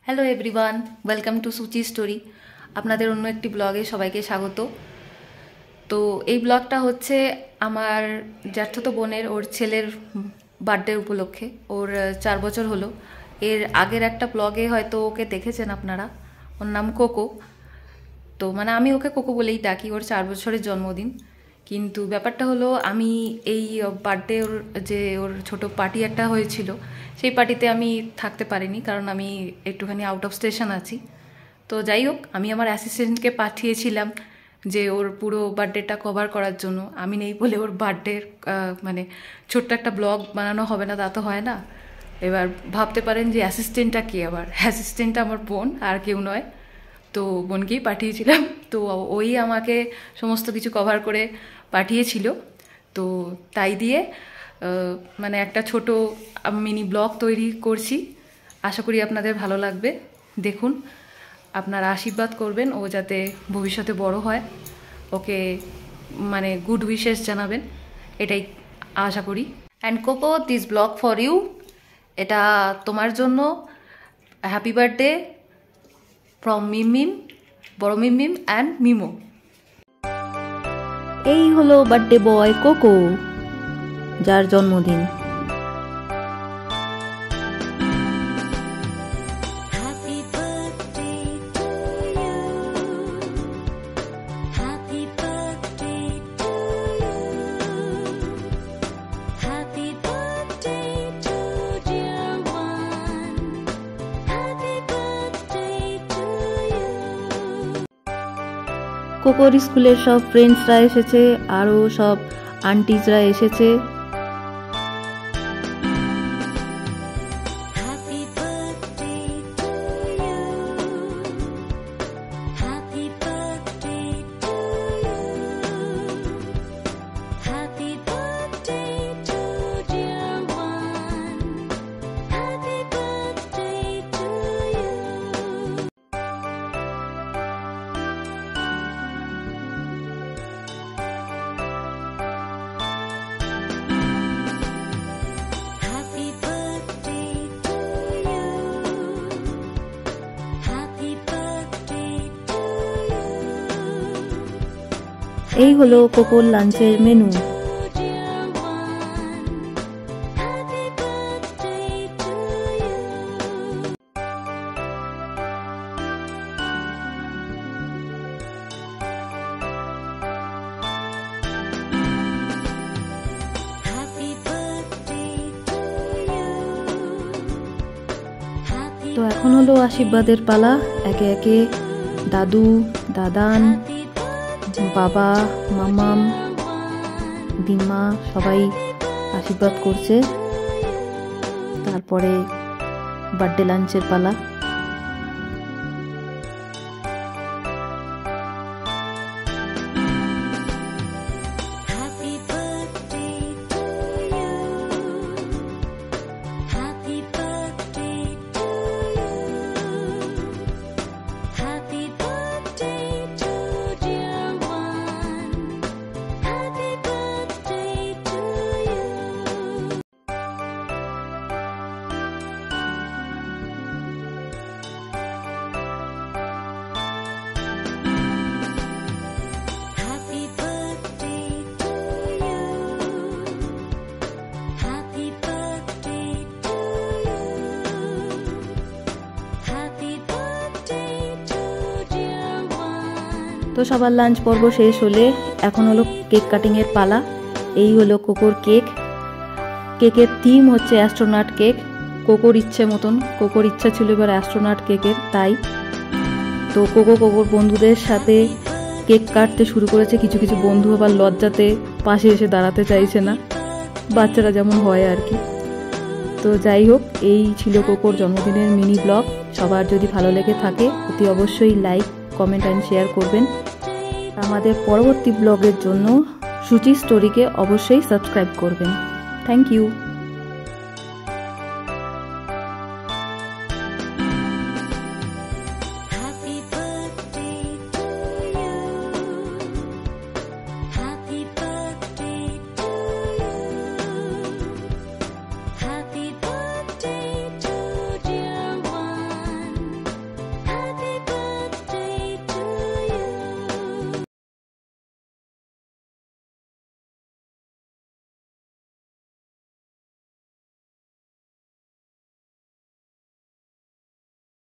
Hello everyone, welcome to Suchi story. আপনাদের অন্য একটি ব্লগে সবাইকে স্বাগত। তো এই ব্লগটা হচ্ছে আমার জ্যাঠতো বোনের ওর ছেলের বার্থডে উপলক্ষে। ওর 4 বছর হলো। এর আগের একটা ব্লগে হয়তো ওকে দেখেছেন আপনারা। ওর নাম কোকো। তো মানে আমি ওকে কোকো বলেই ডাকি। ওর 4 বছরের জন্মদিন। কিন্তু ব্যাপারটা হলো আমি এই বার্থডে ওর ছোট পার্টি একটা হয়েছিল, সেই পার্টিতে আমি থাকতে পারিনি, কারণ আমি একটুখানি আউট অফ স্টেশন আছি। তো যাই হোক, আমি আমার অ্যাসিস্ট্যান্টকে পাঠিয়েছিলাম যে ওর পুরো বার্থডেটা কভার করার জন্য। আমি নেই বলে ওর বার্থডের মানে ছোট্ট একটা ব্লগ বানানো হবে না, তা তো হয় না। এবার ভাবতে পারেন যে অ্যাসিস্ট্যান্টটা কে? আবার অ্যাসিস্ট্যান্টটা আমার বোন, আর কেউ নয়। তো বোনকেই পাঠিয়েছিলাম। তো ওই আমাকে সমস্ত কিছু কভার করে পাঠিয়েছিল। তো তাই দিয়ে মানে একটা ছোট মিনি ব্লগ তৈরি করছি। আশা করি আপনাদের ভালো লাগবে। দেখুন, আপনারা আশীর্বাদ করবেন ও যাতে ভবিষ্যতে বড় হয়। ওকে মানে গুড উইশেস জানাবেন, এটাই আশা করি। And Coco, this blog for you. এটা তোমার জন্য। হ্যাপি বার্থডে ফ্রম মিম, বড় মিম অ্যান্ড মিমো। এই হলো বার্থডে বয় কোকো, যার জন্মদিন। কোকোর স্কুলের সব ফ্রেন্ডসরা এসেছে, আরও সব আন্টিজরা এসেছে। এই হলো কোকোর লাঞ্চের মেনু। তো এখন হলো আশীর্বাদের পালা। একে একে দাদু, দাদান, বাবা, মামাম, দিমা সবাই আশীর্বাদ করছে। তারপরে বার্থডে লাঞ্চের পালা। তো সবার লাঞ্চ পর্ব শেষ হলে এখন হলো কেক কাটিংয়ের পালা। এই হলো কোকোর কেক। কেকের থিম হচ্ছে অ্যাস্ট্রোনট কেক। কোকোর ইচ্ছে মতন, কোকোর ইচ্ছা ছিল এবার অ্যাস্ট্রোনট কেকের, তাই। তো কোকোর বন্ধুদের সাথে কেক কাটতে শুরু করেছে। কিছু কিছু বন্ধু আবার লজ্জাতে পাশে এসে দাঁড়াতে চাইছে না, বাচ্চারা যেমন হয় আর কি। তো যাই হোক, এই ছিল কোকোর জন্মদিনের মিনি ব্লগ। সবার যদি ভালো লেগে থাকে অতি অবশ্যই লাইক, কমেন্ট অ্যান্ড শেয়ার করবেন। আমাদের পরবর্তী ব্লগের জন্য সুচি স্টোরিকে অবশ্যই সাবস্ক্রাইব করবেন। Thank you.